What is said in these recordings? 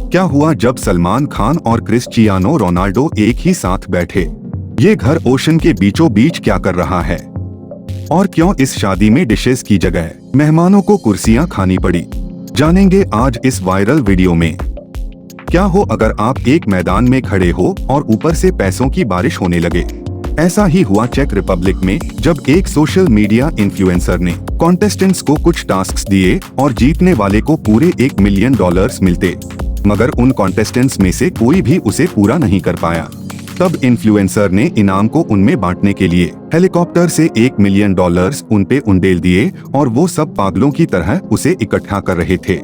क्या हुआ जब सलमान खान और क्रिस्टियानो रोनाल्डो एक ही साथ बैठे? ये घर ओशन के बीचों बीच क्या कर रहा है? और क्यों इस शादी में डिशेस की जगह मेहमानों को कुर्सियां खानी पड़ी? जानेंगे आज इस वायरल वीडियो में। क्या हो अगर आप एक मैदान में खड़े हो और ऊपर से पैसों की बारिश होने लगे? ऐसा ही हुआ चेक रिपब्लिक में, जब एक सोशल मीडिया इन्फ्लुएंसर ने कॉन्टेस्टेंट्स को कुछ टास्क्स दिए और जीतने वाले को पूरे $1 मिलियन मिलते, मगर उन कॉन्टेस्टेंट्स में से कोई भी उसे पूरा नहीं कर पाया। तब इन्फ्लुएंसर ने इनाम को उनमें बांटने के लिए हेलीकॉप्टर से $1 मिलियन उन पे उंडेल दिए और वो सब पागलों की तरह उसे इकट्ठा कर रहे थे।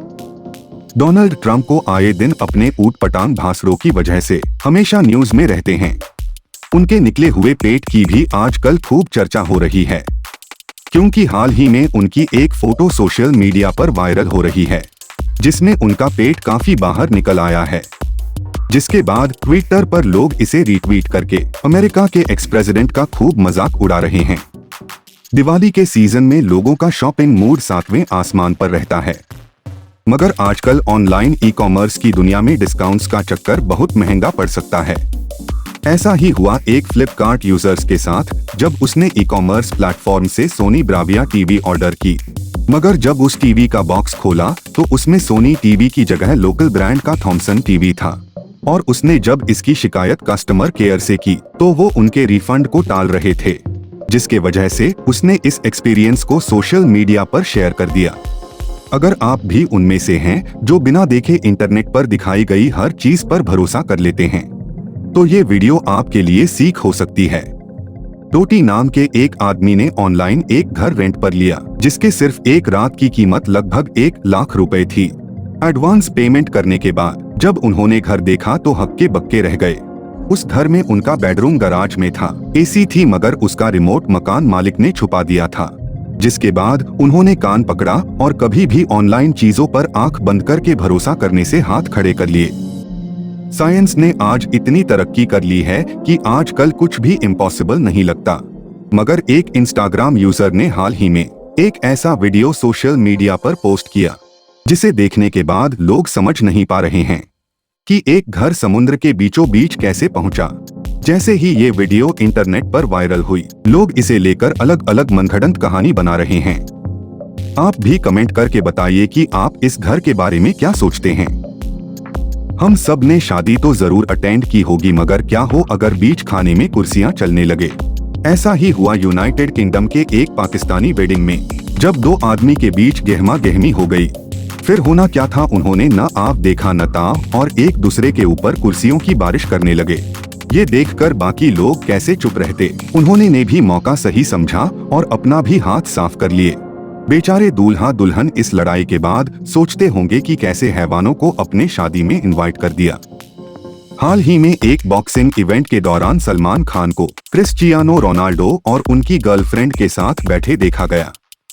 डोनाल्ड ट्रंप को आए दिन अपने ऊटपटांग भाषणों की वजह से हमेशा न्यूज में रहते हैं। उनके निकले हुए पेट की भी आजकल खूब चर्चा हो रही है, क्योंकि हाल ही में उनकी एक फोटो सोशल मीडिया पर वायरल हो रही है, जिसमें उनका पेट काफी बाहर निकल आया है। जिसके बाद ट्विटर पर लोग इसे रीट्वीट करके अमेरिका के एक्स प्रेसिडेंट का खूब मजाक उड़ा रहे हैं। दिवाली के सीजन में लोगों का शॉपिंग मूड 7वें आसमान पर रहता है, मगर आजकल ऑनलाइन ई-कॉमर्स की दुनिया में डिस्काउंट्स का चक्कर बहुत महंगा पड़ सकता है। ऐसा ही हुआ एक फ्लिपकार्ट यूजर्स के साथ, जब उसने ई-कॉमर्स प्लेटफॉर्म से सोनी ब्राविया टीवी ऑर्डर की, मगर जब उस टीवी का बॉक्स खोला तो उसमें सोनी टीवी की जगह लोकल ब्रांड का थॉमसन टीवी था। और उसने जब इसकी शिकायत कस्टमर केयर से की तो वो उनके रिफंड को टाल रहे थे, जिसके वजह से उसने इस एक्सपीरियंस को सोशल मीडिया पर शेयर कर दिया। अगर आप भी उनमें से हैं जो बिना देखे इंटरनेट पर दिखाई गई हर चीज पर भरोसा कर लेते हैं, तो ये वीडियो आपके लिए सीख हो सकती है। टोटी नाम के एक आदमी ने ऑनलाइन एक घर रेंट पर लिया, जिसके सिर्फ एक रात की कीमत लगभग 1 लाख रुपए थी। एडवांस पेमेंट करने के बाद जब उन्होंने घर देखा तो हक्के बक्के रह गए। उस घर में उनका बेडरूम गराज में था, एसी थी, मगर उसका रिमोट मकान मालिक ने छुपा दिया था। जिसके बाद उन्होंने कान पकड़ा और कभी भी ऑनलाइन चीजों पर आंख बंद करके भरोसा करने से हाथ खड़े कर लिए। साइंस ने आज इतनी तरक्की कर ली है कि आजकल कुछ भी इम्पॉसिबल नहीं लगता, मगर एक इंस्टाग्राम यूजर ने हाल ही में एक ऐसा वीडियो सोशल मीडिया पर पोस्ट किया, जिसे देखने के बाद लोग समझ नहीं पा रहे हैं कि एक घर समुद्र के बीचों बीच कैसे पहुंचा। जैसे ही ये वीडियो इंटरनेट पर वायरल हुई, लोग इसे लेकर अलग अलग मनगढ़ंत कहानी बना रहे हैं। आप भी कमेंट करके बताइए कि आप इस घर के बारे में क्या सोचते हैं। हम सब ने शादी तो जरूर अटेंड की होगी, मगर क्या हो अगर बीच खाने में कुर्सियां चलने लगे? ऐसा ही हुआ यूनाइटेड किंगडम के एक पाकिस्तानी वेडिंग में, जब 2 आदमी के बीच गहमा गहमी हो गई। फिर होना क्या था, उन्होंने न आप देखा न ताव और एक दूसरे के ऊपर कुर्सियों की बारिश करने लगे। ये देखकर बाकी लोग कैसे चुप रहते, उन्होंने ने भी मौका सही समझा और अपना भी हाथ साफ कर लिए। बेचारे दूल्हा दुल्हन इस लड़ाई के बाद सोचते होंगे कि कैसे हैवानों को अपने शादी में इनवाइट कर दिया। हाल ही में एक बॉक्सिंग इवेंट के दौरान सलमान खान को क्रिस्टियानो रोनाल्डो और उनकी गर्लफ्रेंड के साथ बैठे देखा गया,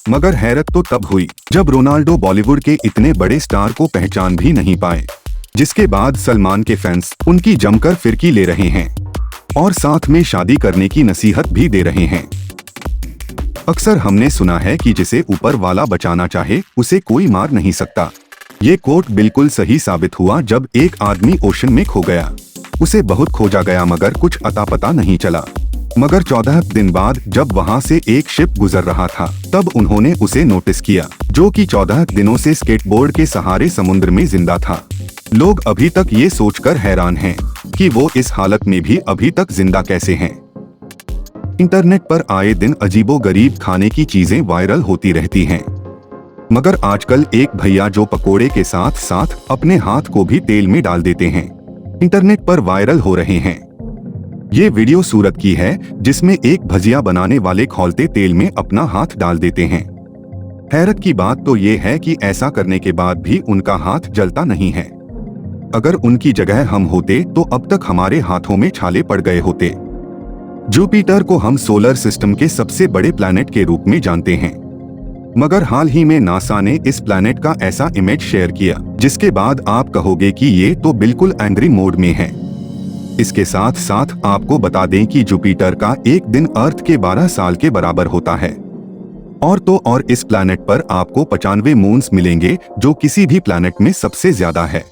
मगर हैरत तो तब हुई जब रोनाल्डो बॉलीवुड के इतने बड़े स्टार को पहचान भी नहीं पाए। जिसके बाद सलमान के फैंस उनकी जमकर फिरकी ले रहे हैं और साथ में शादी करने की नसीहत भी दे रहे हैं। अक्सर हमने सुना है कि जिसे ऊपर वाला बचाना चाहे उसे कोई मार नहीं सकता। ये कोट बिल्कुल सही साबित हुआ जब एक आदमी ओशन में खो गया। उसे बहुत खोजा गया, मगर कुछ अता पता नहीं चला। मगर 14 दिन बाद जब वहां से एक शिप गुजर रहा था, तब उन्होंने उसे नोटिस किया, जो कि 14 दिनों से स्केटबोर्ड के सहारे समुद्र में जिंदा था। लोग अभी तक ये सोचकर हैरान हैं कि वो इस हालत में भी अभी तक जिंदा कैसे हैं। इंटरनेट पर आए दिन अजीबोगरीब खाने की चीजें वायरल होती रहती हैं, मगर आजकल एक भैया जो पकोड़े के साथ साथ अपने हाथ को भी तेल में डाल देते हैं, इंटरनेट पर वायरल हो रहे हैं। ये वीडियो सूरत की है, जिसमें एक भजिया बनाने वाले खौलते तेल में अपना हाथ डाल देते हैं। हैरत की बात तो ये है कि ऐसा करने के बाद भी उनका हाथ जलता नहीं है। अगर उनकी जगह हम होते तो अब तक हमारे हाथों में छाले पड़ गए होते। जुपिटर को हम सोलर सिस्टम के सबसे बड़े प्लैनेट के रूप में जानते हैं, मगर हाल ही में नासा ने इस प्लैनेट का ऐसा इमेज शेयर किया, जिसके बाद आप कहोगे कि ये तो बिल्कुल एंग्री मोड में है। इसके साथ साथ आपको बता दें कि जुपिटर का एक दिन अर्थ के 12 साल के बराबर होता है। और तो और इस प्लैनेट पर आपको 95 मून्स मिलेंगे, जो किसी भी प्लैनेट में सबसे ज्यादा है।